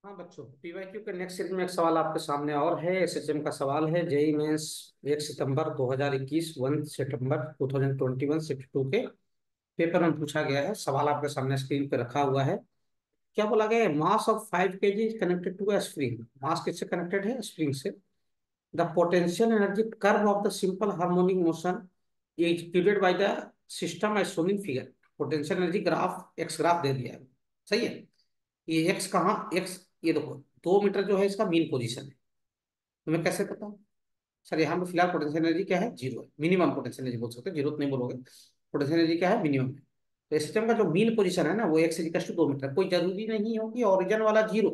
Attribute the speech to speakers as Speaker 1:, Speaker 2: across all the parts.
Speaker 1: हाँ बच्चों, पीवाईक्यू के नेक्स्ट सीरीज में एक सवाल आपके सामने और है। एसएसएम का सवाल है। जेई मेंस 1 सितंबर 2021, 1 सितंबर 2021 शिफ्ट 2 के पेपर में पूछा गया है। सवाल आपके सामने स्क्रीन पे रखा हुआ है। क्या बोला गया है? Mass of 5 kg connected to a spring. Mass किससे कनेक्टेड है? स्प्रिंग से। The potential energy curve of the simple harmonic motion executed by the system as shown in figure. Potential energy graph X graph दे दिया है। सही है। ये x कहाँ एक्स, ये देखो 2 मीटर जो है इसका मीन पोजीशन है। तुम्हें कैसे पता? सर यहाँ पे फिलहाल पोटेंशियल एनर्जी क्या है? जीरो है। मिनिमम पोटेंशियल एनर्जी बोल सकते हो, जीरो तो नहीं बोलोगे। पोटेंशियल एनर्जी क्या है? मिनिमम है। तो इस सिस्टम का जो मीन पोजीशन है ना, वो एक्स इक्वल टू 2 मीटर। कोई जरूरी नहीं हो कि ओरिजिन वाला जीरो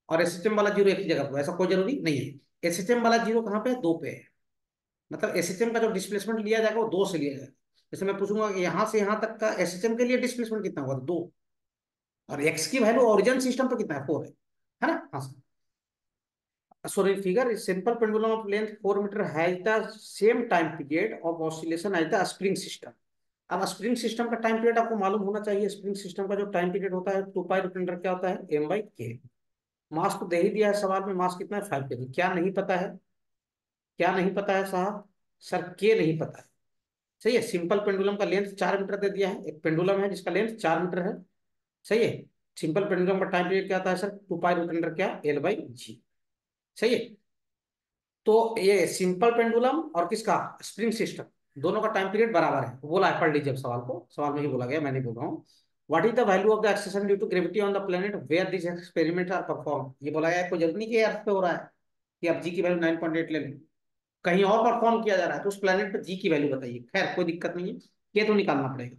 Speaker 1: और एस सिस्टम वाला जीरो एक ही जगह पर हो, ऐसा कोई जरूरी नहीं है। एस सिस्टम वाला जीरो कहाँ पे है? 2 पे है। मतलब एस सिस्टम का जो डिस्प्लेसमेंट लिया जाएगा वो 2 से लिया जाएगा। जैसे मैं पूछूंगा कि यहाँ से यहाँ तक का एस सिस्टम के लिए डिस्प्लेसमेंट कितना होगा? 2। और एक्स की वैल्यू ओरिजिन सिस्टम पर कितना है? 4 है ना? हाँ sir. So in figure, a simple pendulum of length 4 meter has the same time period of oscillation as the spring system. अब स्प्रिंग सिस्टम का टाइम पीरियड आपको मालूम होना चाहिए। स्प्रिंग सिस्टम का जो टाइम पीरियड होता है 2 पाई रूट अंडर क्या होता है? M/K। मास तो दे ही दिया है सवाल में। मास कितना है? 5 kg। क्या नहीं पता है? क्या नहीं पता है साहब? सर के नहीं पता है। सही है। सिंपल पेंडुलम का लेंथ 4 मीटर दे दिया है। एक पेंडुलम है जिसका लेंथ 4 मीटर है। सही है। सिंपल पेंडुलम का टाइम पीरियड क्या आता है सर? 2 पाई रूट अंडर क्या? L/G। सही है। तो ये सिंपल पेंडुलम और किसका? स्प्रिंग सिस्टम, दोनों का टाइम पीरियड बराबर है। बोला है, पढ़ लीजिए अब सवाल को। सवाल में ही बोला गया, मैं नहीं बोल रहा हूँ। What is the value of the acceleration due to gravity on the planet where this experiment are perform. ये बोला गया है, कोई जरूरी नहीं कि अर्थ पे हो रहा है कि आप जी की वैल्यू 9.8 ले लें। कहीं और परफॉर्म किया जा रहा है तो उस प्लेनेट पे जी की वैल्यू बताइए। खैर कोई दिक्कत नहीं है, ये तो निकालना पड़ेगा।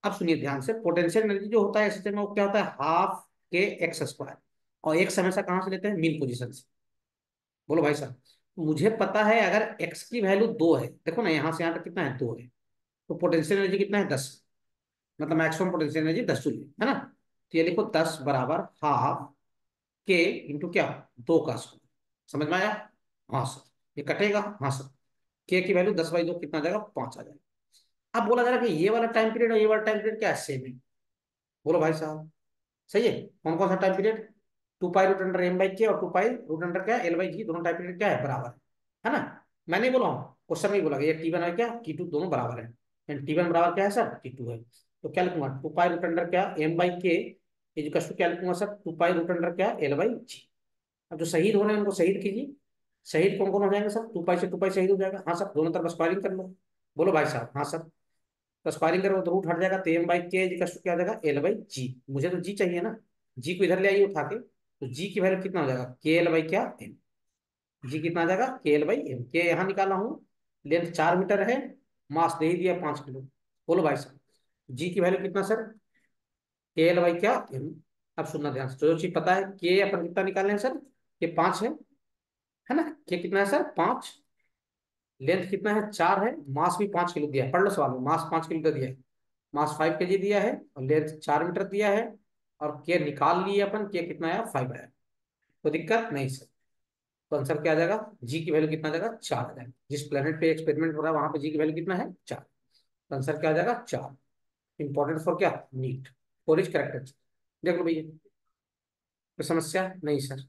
Speaker 1: अब सुनिए ध्यान से। पोटेंशियल एनर्जी जो होता है सिस्टम में, वो क्या होता है? हाफ के एक्स स्क्वायर। और एक्स हमेशा कहाँ से लेते हैं? मीन पोजीशन से। बोलो भाई साहब। मुझे पता है अगर x की वैल्यू 2 है, देखो ना यहाँ से यहाँ तक कितना है? 2 है। तो पोटेंशियल एनर्जी कितना है? 10। मतलब मैक्सिमम पोटेंशियल एनर्जी 10 जूल है ना? तो ये लिखो 10 बराबर हाफ के इंटू क्या? 2 का स्क्वायर। समझ में आया? हाँ सर। ये कटेगा? हाँ सर। के की वैल्यू 10/2 कितना आ जाएगा? 5 आ जाएगा। अब बोला जा रहा है कि ये वाला टाइम पीरियड और ये वाला टाइम पीरियड क्या है? सेम है। बोलो भाई साहब। सही है। कौन कौन सा time period? 2 pi root under M/K और 2 पाई रूट अंडर क्या? L/G। दोनों टाइम पीरियड क्या है? बराबर है ना? मैं नहीं बोला हूँ, क्वेश्चन में ही बोला गया। ये T1 है क्या? T2 दोनों बराबर है। T1 बराबर क्या है सर? T2 है। तो क्या लिखूंगा? 2 पाई रूट अंडर क्या? M/K इजिकल्स टू क्या लिखूंगा सर? 2 पाई रूट अंडर क्या? L/G। अब जो शहीद हो रहे हैं उनको शहीद कीजिए। शहीद कौन कौन हो जाएंगे सर? 2 पाई से 2 पाई शहीद हो जाएगा। हाँ सर। दोनों तरफ स्क्वायरिंग कर लो। बोलो भाई साहब। हाँ सर। तो स्क्वायरिंग करोगे तो रूट हट जाएगा, तो M/K इक्वल्स टू क्या आ जाएगा? L/G। मुझे तो जी चाहिए ना। जी को इधर ले आइए उठा के, तो जी की वैल्यू कितना हो जाएगा? K L/क्या? M। जी कितना आ जाएगा? K L/M। के यहाँ निकाला हूँ। लेंथ 4 मीटर है। मास दे ही दिया 5 किलो। बोलो भाई साहब। जी की वैल्यू कितना सर? K L/क्या? M। अब सुनना ध्यान से, जो चीज पता है के अपन कितना निकाले हैं सर? ये 5 है ना? के कितना है सर? 5। लेंथ कितना है? 4 है। मास भी 5 किलो दिया है। पढ़ लो सवाल में, मास 5 किलो का दिया है। मास 5 kg दिया है और लेंथ 4 मीटर दिया है। और के निकाल लिए अपन, के कितना आया? 5 आया। तो दिक्कत नहीं सर। तो आंसर क्या आ जाएगा? जी की वैल्यू कितना आ जाएगा? 4 आ जाएगा। जिस प्लेनेट पे एक्सपेरिमेंट हो रहा है वहां पे जी की वैल्यू कितना है? 4। तो आंसर क्या आ जाएगा? 4। इंपॉर्टेंट फॉर क्या? नीट। For is correct. देख लो भैया। कोई समस्या नहीं सर?